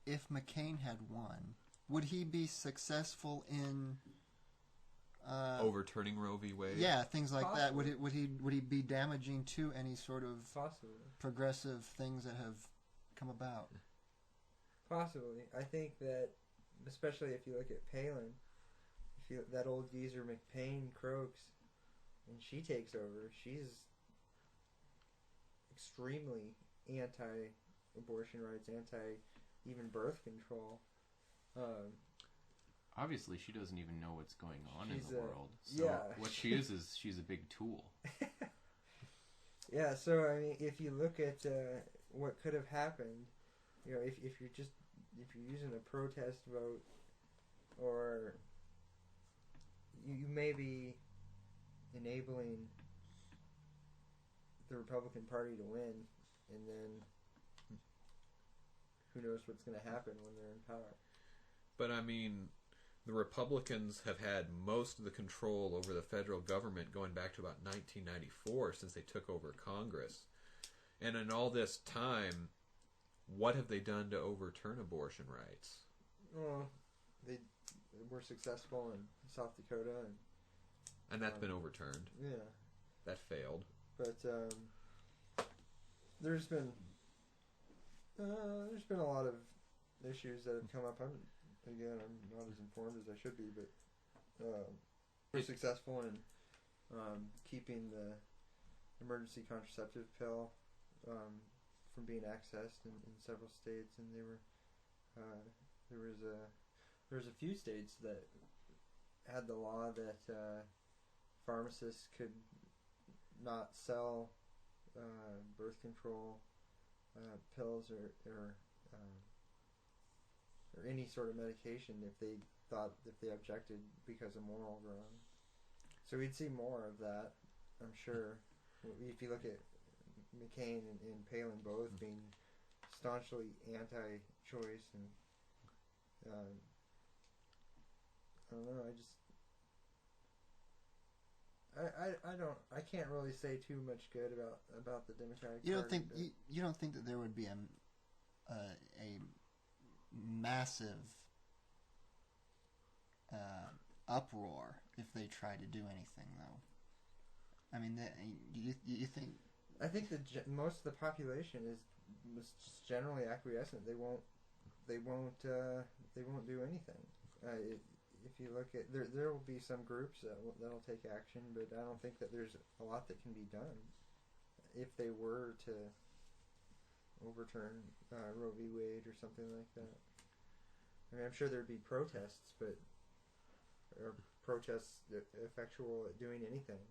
if McCain had won, would he be successful in overturning Roe v. Wade? Yeah, things like that. Possibly. Would he be damaging to any sort of Possibly. progressive things that have come about? Possibly. I think that, especially if you look at Palin, that old geezer McPain croaks, and she takes over, she's extremely anti-abortion rights, anti-even birth control. Obviously, she doesn't even know what's going on in She's the a- world. So yeah. what she is she's a big tool. Yeah, so I mean, if you look at what could have happened, you know, if you're using a protest vote, or you may be enabling the Republican Party to win, and then who knows what's going to happen when they're in power. But I mean, the Republicans have had most of the control over the federal government going back to about 1994, since they took over Congress. And in all this time, what have they done to overturn abortion rights? Well, they were successful in South Dakota, And that's been overturned. yeah. That failed. But there's been a lot of issues that have come up. I'm not as informed as I should be, but we're successful in keeping the emergency contraceptive pill from being accessed in several states, and there was a few states that had the law that pharmacists could not sell birth control pills or any sort of medication if they objected because of moral grounds. So we'd see more of that, I'm sure. If you look at McCain and Palin both being staunchly anti-choice, and I don't know. I can't really say too much good about the Democratic Party. You don't think that there would be a massive uproar if they tried to do anything, though? I mean, you think? I think that most of the population was just generally acquiescent. They won't do anything. If you look at there will be some groups that'll take action, but I don't think that there's a lot that can be done if they were to overturn Roe v. Wade or something like that. I mean, I'm sure there'd be protests, but protests effectual at doing anything.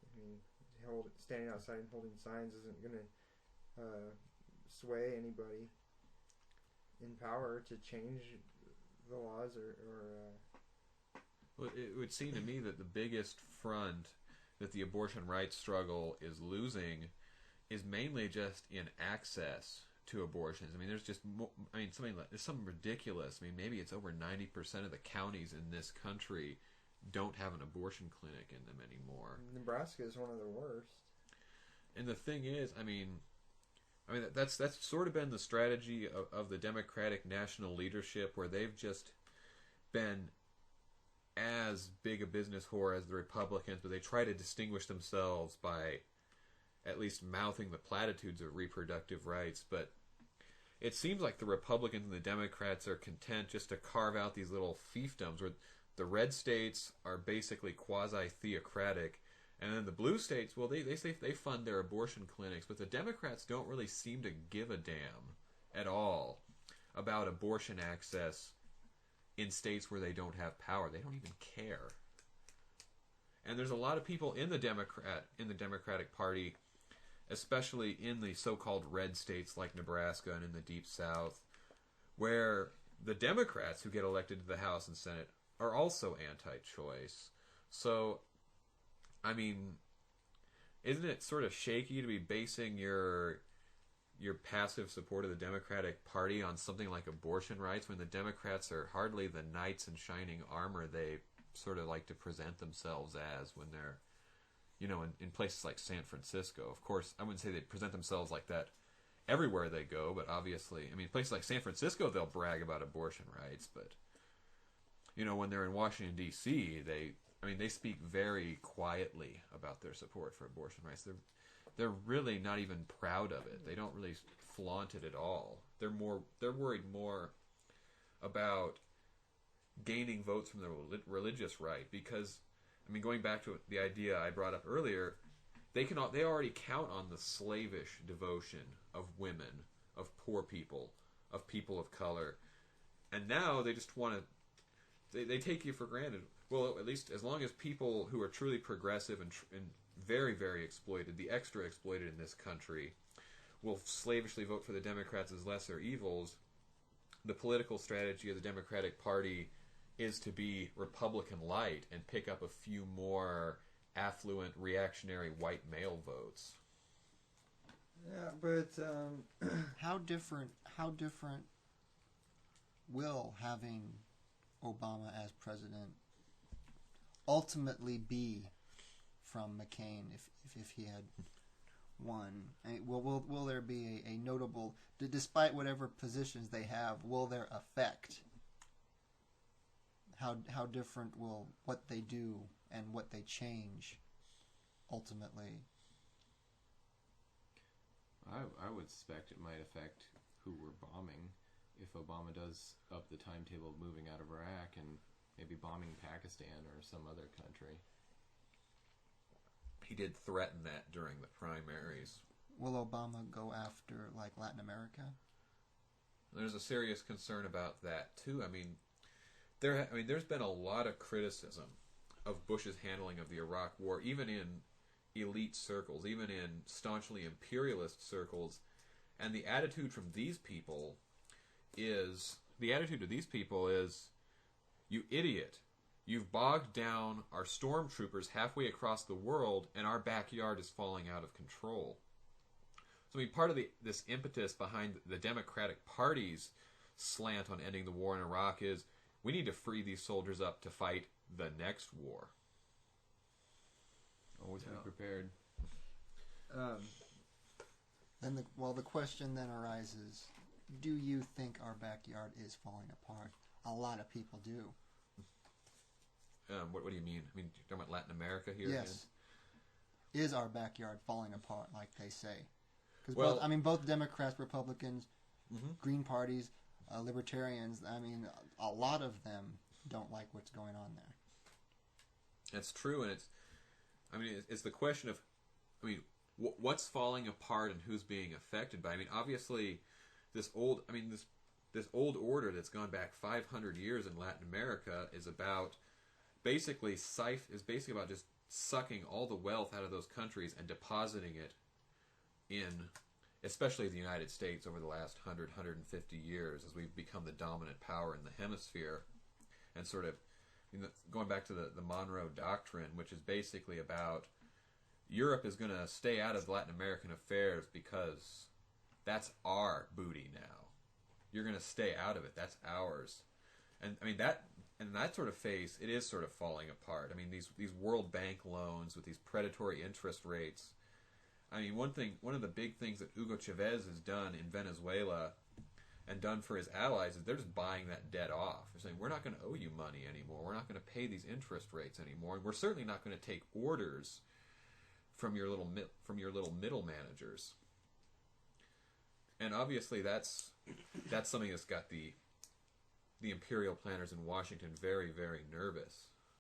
I mean, standing outside and holding signs isn't going to sway anybody in power to change the laws Well, it would seem to me that the biggest front that the abortion rights struggle is losing is mainly just in access to abortions. I mean, there's just there's something ridiculous. I mean, maybe it's over 90% of the counties in this country don't have an abortion clinic in them anymore. Nebraska is one of the worst. And the thing is, I mean that's sort of been the strategy of the Democratic national leadership, where they've just been as big a business whore as the Republicans, but they try to distinguish themselves by at least mouthing the platitudes of reproductive rights. But it seems like the Republicans and the Democrats are content just to carve out these little fiefdoms, where the red states are basically quasi-theocratic, and then the blue states, well, they say they fund their abortion clinics, but the Democrats don't really seem to give a damn at all about abortion access in states where they don't have power. They don't even care. And there's a lot of people in the Democratic Party, especially in the so-called red states like Nebraska and in the Deep South, where the Democrats who get elected to the House and Senate are also anti-choice. So, I mean, isn't it sort of shaky to be basing your passive support of the Democratic Party on something like abortion rights when the Democrats are hardly the knights in shining armor they sort of like to present themselves as when they're, in places like San Francisco? Of course, I wouldn't say they present themselves like that everywhere they go, but obviously, I mean, places like San Francisco, they'll brag about abortion rights, but when they're in Washington D.C., they speak very quietly about their support for abortion rights. They're really not even proud of it. They don't really flaunt it at all. They're worried more about gaining votes from the religious right, because going back to the idea I brought up earlier, they already count on the slavish devotion of women, of poor people, of people of color, and now they just want to. They take you for granted. Well, at least as long as people who are truly progressive and very, very exploited, the extra exploited in this country, will slavishly vote for the Democrats as lesser evils, the political strategy of the Democratic Party is to be Republican light and pick up a few more affluent, reactionary white male votes. Yeah, but how different will having Obama as president ultimately be from McCain if he had won? I mean, will there be a notable, despite whatever positions they have, will their effect? How different will what they do and what they change ultimately? I would suspect it might affect who we're bombing if Obama does up the timetable of moving out of Iraq and maybe bombing Pakistan or some other country. He did threaten that during the primaries. Will Obama go after Latin America? There's a serious concern about that too. There's been a lot of criticism of Bush's handling of the Iraq War, even in elite circles, even in staunchly imperialist circles, and the attitude of these people is, you idiot, you've bogged down our stormtroopers halfway across the world, and our backyard is falling out of control. So part of this impetus behind the Democratic Party's slant on ending the war in Iraq is, we need to free these soldiers up to fight the next war. Always be prepared. The question then arises, do you think our backyard is falling apart? A lot of people do. What do you mean? You're talking about Latin America here? Yes. Again? Is our backyard falling apart like they say? Well, both Democrats, Republicans, Green parties, libertarians, a lot of them don't like what's going on there. That's true, and it's the question of, what's falling apart and who's being affected by. Obviously, this old order that's gone back 500 years in Latin America is basically about just sucking all the wealth out of those countries and depositing it in, especially the United States, over the last 150 years as we've become the dominant power in the hemisphere, and sort of going back to the Monroe Doctrine, which is basically about Europe is going to stay out of Latin American affairs because that's our booty now. You're going to stay out of it. That's ours. And that in that sort of phase, it is sort of falling apart. These World Bank loans with these predatory interest rates. One of the big things that Hugo Chavez has done in Venezuela and done for his allies is they're just buying that debt off. They're saying, we're not going to owe you money anymore. We're not going to pay these interest rates anymore. And we're certainly not going to take orders from your little middle managers. And obviously that's something that's got the imperial planners in Washington very, very nervous.